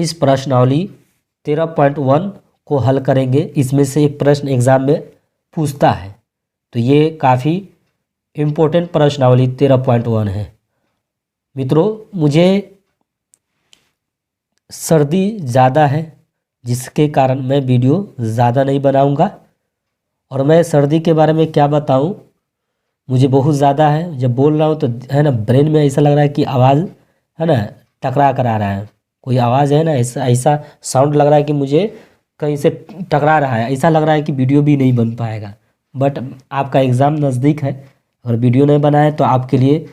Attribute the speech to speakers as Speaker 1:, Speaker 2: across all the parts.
Speaker 1: इस प्रश्नावली 13.1 को हल करेंगे। इसमें से एक प्रश्न एग्जाम में पूछता है, तो ये काफ़ी इम्पोर्टेंट प्रश्नावली 13.1 है। मित्रों, मुझे सर्दी ज़्यादा है, जिसके कारण मैं वीडियो ज़्यादा नहीं बनाऊंगा। और मैं सर्दी के बारे में क्या बताऊं, मुझे बहुत ज़्यादा है। जब बोल रहा हूं तो है ना, ब्रेन में ऐसा लग रहा है कि आवाज़ है ना टकरा कर आ रहा है, कोई आवाज़ है ना, ऐसा ऐसा साउंड लग रहा है कि मुझे कहीं से टकरा रहा है। ऐसा लग रहा है कि वीडियो भी नहीं बन पाएगा। बट आपका एग्ज़ाम नज़दीक है, अगर वीडियो नहीं बनाए तो आपके लिए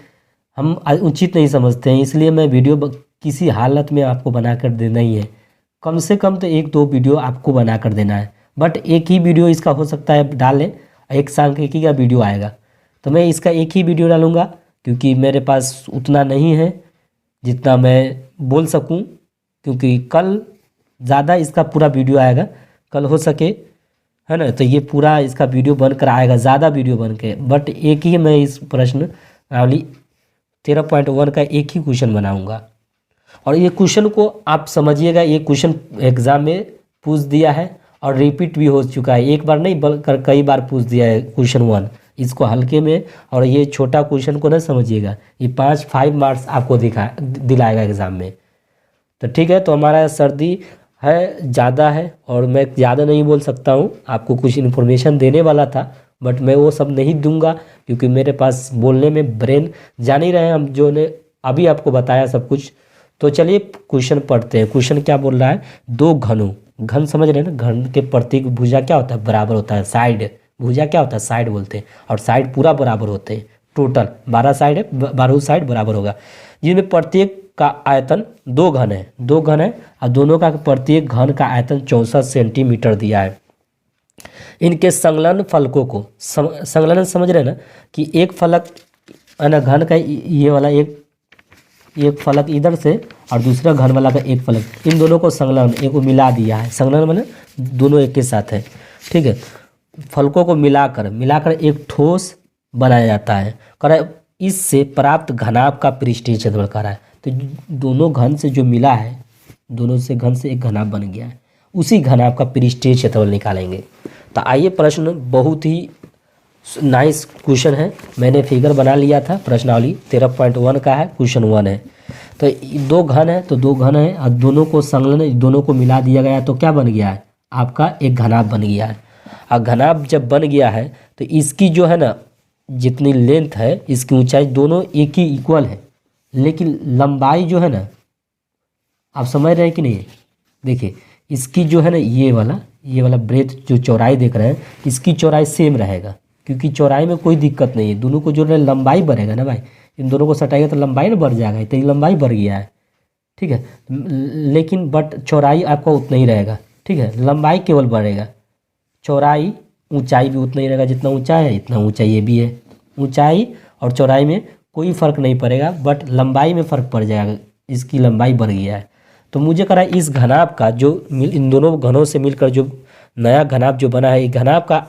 Speaker 1: हम उचित नहीं समझते हैं। इसलिए मैं वीडियो किसी हालत में आपको बना कर देना ही है। कम से कम तो 1-2 वीडियो आपको बना कर देना है। बट एक ही वीडियो इसका हो सकता है डालें, एक सांख्यिकी का वीडियो आएगा तो मैं इसका एक ही वीडियो डालूंगा, क्योंकि मेरे पास उतना नहीं है जितना मैं बोल सकूं। क्योंकि कल ज़्यादा इसका पूरा वीडियो आएगा, कल हो सके है ना, तो ये पूरा इसका वीडियो बनकर आएगा, ज़्यादा वीडियो बन के। बट एक ही मैं इस प्रश्नावली 13.1 का एक ही क्वेश्चन बनाऊंगा। और ये क्वेश्चन को आप समझिएगा, ये क्वेश्चन एग्ज़ाम में पूछ दिया है और रिपीट भी हो चुका है, एक बार नहीं बल्कि कई बार पूछ दिया है क्वेश्चन 1 इसको हल्के में। और ये छोटा क्वेश्चन को ना समझिएगा, ये 5 मार्क्स आपको दिलाएगा एग्ज़ाम में। तो ठीक है, तो हमारा सर्दी है ज़्यादा है और मैं ज़्यादा नहीं बोल सकता हूँ। आपको कुछ इन्फॉर्मेशन देने वाला था बट मैं वो सब नहीं दूंगा, क्योंकि मेरे पास बोलने में ब्रेन जान ही रहे हैं हम, जो ने अभी आपको बताया सब कुछ। तो चलिए क्वेश्चन पढ़ते हैं। क्वेश्चन क्या बोल रहा है, 2 घनों, घन समझ रहे हैं ना, घन के प्रतीक भुजा क्या होता है, बराबर होता है। साइड, भुजा क्या होता है, साइड बोलते हैं। और साइड पूरा बराबर होते हैं। टोटल 12 साइड है, 12 साइड बराबर होगा, जिनमें प्रत्येक का आयतन 2 घन है, 2 घन है और दोनों का प्रत्येक घन का आयतन 64 सेंटीमीटर दिया है। इनके संलग्न फलकों को, संलग्न समझ रहे हैं ना, कि एक फलक है ना, घन का ये वाला एक फलक इधर से और दूसरा घन वाला का एक फलक, इन दोनों को संलग्न एक को मिला दिया है। संलग्न माने दोनों एक के साथ है, ठीक है। फलकों को मिलाकर एक ठोस बनाया जाता है। कर इससे प्राप्त घनाभ का पृष्ठीय क्षेत्रफल कह रहा है। तो दोनों घन से जो मिला है, दोनों से घन से एक घनाभ बन गया है, उसी घनाभ का पृष्ठीय क्षेत्रफल निकालेंगे। तो आइए, प्रश्न बहुत ही नाइस क्वेश्चन है, मैंने फिगर बना लिया था। प्रश्नावली 13.1 का है, क्वेश्चन 1 है। तो 2 घन है, तो 2 घन है और दोनों को संलग्न, दोनों को मिला दिया गया तो क्या बन गया है, आपका एक घनाभ बन गया है। और घनाभ जब बन गया है तो इसकी जो है ना, जितनी लेंथ है, इसकी ऊंचाई दोनों एक ही इक्वल है, लेकिन लंबाई जो है ना, आप समझ रहे हैं कि नहीं, देखिए इसकी जो है ना, ये वाला ब्रेथ जो चौड़ाई देख रहे हैं, इसकी चौड़ाई सेम रहेगा, क्योंकि चौड़ाई में कोई दिक्कत नहीं है। दोनों को जो है लंबाई बढ़ेगा ना भाई, इन दोनों को सटाएगा तो लंबाई ना बढ़ जाएगा, तो ये लंबाई बढ़ गया है, ठीक है। लेकिन बट चौड़ाई आपका उतना ही रहेगा, ठीक है, लंबाई केवल बढ़ेगा, चौड़ाई ऊंचाई भी उतना ही रहेगा, जितना ऊंचा है इतना ऊंचाई ये भी है। ऊंचाई और चौड़ाई में कोई फ़र्क नहीं पड़ेगा, बट लंबाई में फ़र्क पड़ जाएगा, इसकी लंबाई बढ़ गया है। तो मुझे कह रहा है इस घनाभ का जो इन दोनों घनों से मिलकर जो नया घनाभ जो बना है, ये घनाभ का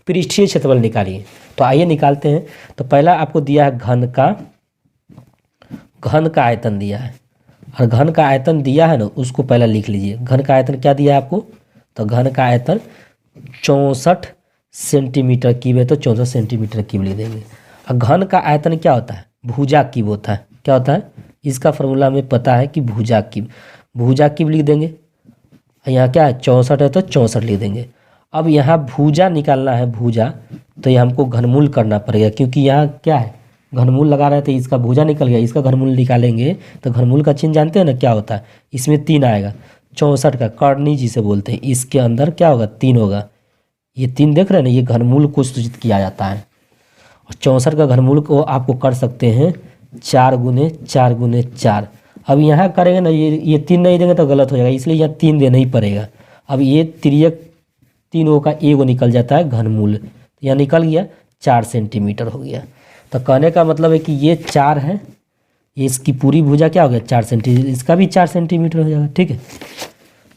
Speaker 1: पृष्ठीय क्षेत्रफल निकालिए। तो आइए निकालते हैं। तो पहला आपको दिया है घन का आयतन दिया है, और घन का आयतन दिया है ना, उसको पहला लिख लीजिए। घन का आयतन क्या दिया है आपको, तो घन का आयतन 64 सेंटीमीटर क्यूब है, तो 64 सेंटीमीटर क्यूब लिख देंगे। और घन का आयतन क्या होता है, भुजा क्यूब होता है। क्या होता है, इसका फॉर्मूला हमें पता है कि भुजा क्यूब लिख देंगे। यहाँ क्या है, 64 है तो 64 लिख देंगे। अब यहाँ भुजा निकालना है, भुजा, तो ये हमको घनमूल करना पड़ेगा, क्योंकि यहाँ क्या है, घनमूल लगा रहे थे, इसका भुजा निकल गया, इसका घनमूल निकालेंगे तो घनमूल का चिन्ह जानते हैं ना क्या होता है, इसमें 3 आएगा। 64 का कर्णी जिसे बोलते हैं, इसके अंदर क्या होगा, 3 होगा। ये 3 देख रहे हैं ना, ये घनमूल को सूचित किया जाता है। और 64 का घनमूल को आपको कर सकते हैं 4 गुने 4 गुने 4। अब यहाँ करेंगे ना, ये 3 नहीं देंगे तो गलत हो जाएगा, इसलिए यहाँ 3 देना ही पड़ेगा। अब ये तिर्यक तीनों का एगो निकल जाता है घनमूल, यहाँ निकल गया 4 सेंटीमीटर हो गया। तो कहने का मतलब है कि ये 4 है, ये इसकी पूरी भुजा क्या हो गया 4 सेंटीमीटर, इसका भी 4 सेंटीमीटर हो जाएगा, ठीक है।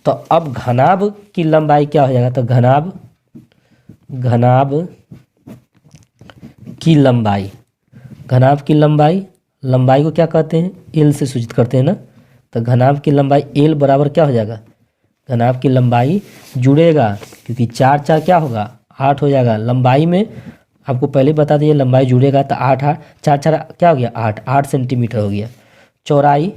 Speaker 1: तो अब घनाभ की लंबाई क्या हो जाएगा, तो घनाभ की लंबाई को क्या कहते हैं, एल से सूचित करते हैं ना, तो घनाभ की लंबाई एल बराबर क्या हो जाएगा, घनाभ की लंबाई जुड़ेगा क्योंकि 4 4 क्या होगा 8 हो जाएगा। लंबाई में आपको पहले बता दिए लंबाई जुड़ेगा तो 8 8 4 4 क्या हो गया 8 सेंटीमीटर हो गया। चौड़ाई,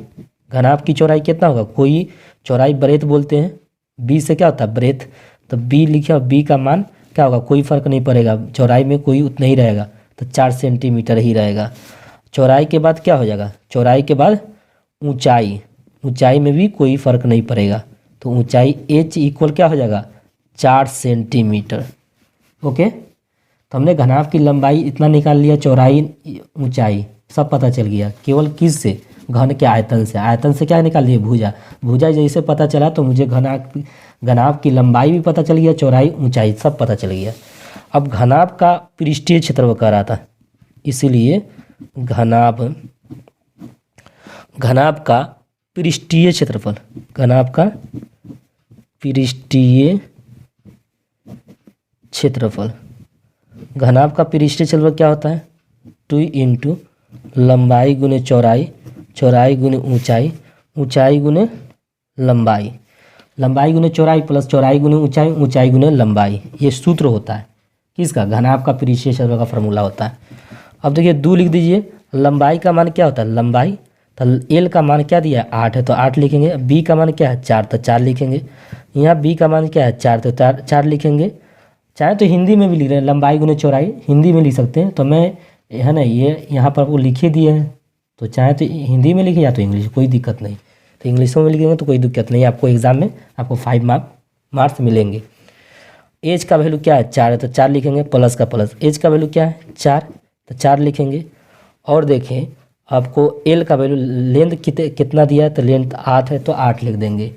Speaker 1: घनाभ की चौड़ाई कितना होगा, कोई चौड़ाई ब्रेथ बोलते हैं, बी से क्या होता है ब्रेथ, तो बी लिखे और बी का मान क्या होगा, कोई फर्क नहीं पड़ेगा, चौड़ाई में कोई उतना ही रहेगा तो 4 सेंटीमीटर ही रहेगा। चौड़ाई के बाद क्या हो जाएगा, चौड़ाई के बाद ऊंचाई, ऊंचाई में भी कोई फर्क नहीं पड़ेगा तो ऊंचाई एच इक्वल क्या हो जाएगा 4 सेंटीमीटर। ओके, तो हमने घनाभ की लंबाई इतना निकाल लिया, चौड़ाई ऊंचाई सब पता चल गया, केवल किस से, घन के आयतन से। आयतन से क्या निकाल लिए भुजा, भुजा जैसे पता चला तो मुझे घनाभ की लंबाई भी पता चल गया, चौड़ाई ऊंचाई सब पता चल गया। अब घनाभ का पृष्ठीय क्षेत्रफल कह रहा था, इसीलिए घनाभ का पृष्ठीय क्षेत्रफल, घनाभ का पृष्ठीय क्षेत्रफल, घनाभ का पृष्ठीय क्षेत्रफल क्या होता है 2 इंटू लंबाई गुने चौड़ाई, चौड़ाई गुने ऊंचाई, ऊंचाई गुने लंबाई, लंबाई गुने चौड़ाई प्लस चौड़ाई गुने ऊंचाई, ऊंचाई गुने लंबाई। ये सूत्र होता है किसका, घनाभ का पृष्ठीय क्षेत्रफल का फॉर्मूला होता है। अब देखिए 2 लिख दीजिए, लंबाई का मान क्या होता है लंबाई, तो एल का मान क्या दिया है 8 है तो 8 लिखेंगे, बी का मान क्या है 4 तो 4 लिखेंगे, यहाँ बी का मान क्या है 4 तो 4 लिखेंगे। चाहे तो हिंदी में भी लिख रहे हैं, लंबाई गुने चौड़ाई हिंदी में लिख सकते हैं, तो मैं है ना ये यहाँ पर वो लिखे दिए हैं, तो चाहे तो हिंदी में लिखे या तो इंग्लिश, कोई दिक्कत नहीं, तो इंग्लिशों में लिखेंगे तो कोई दिक्कत नहीं, आपको एग्जाम में आपको 5 मार्क्स मिलेंगे। एज का वैल्यू क्या है 4 है तो 4 लिखेंगे, प्लस का प्लस, एज का वैल्यू क्या है 4 तो 4 लिखेंगे। और देखें आपको एल का वैल्यू लेंथ कितना दिया है, तो लेंथ 8 है तो 8 लिख देंगे।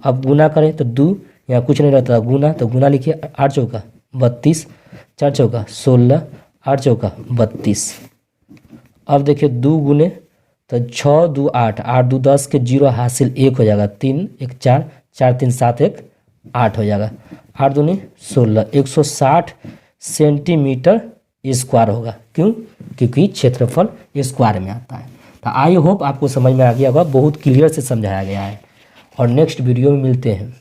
Speaker 1: अब गुना करें तो 2, यहाँ कुछ नहीं रहता गुना, तो गुना लिखिए 8 चौका 32, 4 चौका 16, 8 चौका 32। अब देखिए 2 गुने तो 6 2 8, 8 2 10 के 0 हासिल 1 हो जाएगा, 3 1 4, 4 3 7 1 8 हो जाएगा, 8 दूनी 16, 160 सेंटीमीटर स्क्वायर होगा। क्यों, क्योंकि क्षेत्रफल स्क्वायर में आता है। तो आई होप आपको समझ में आ गया होगा, बहुत क्लियर से समझाया गया है। और नेक्स्ट वीडियो में मिलते हैं।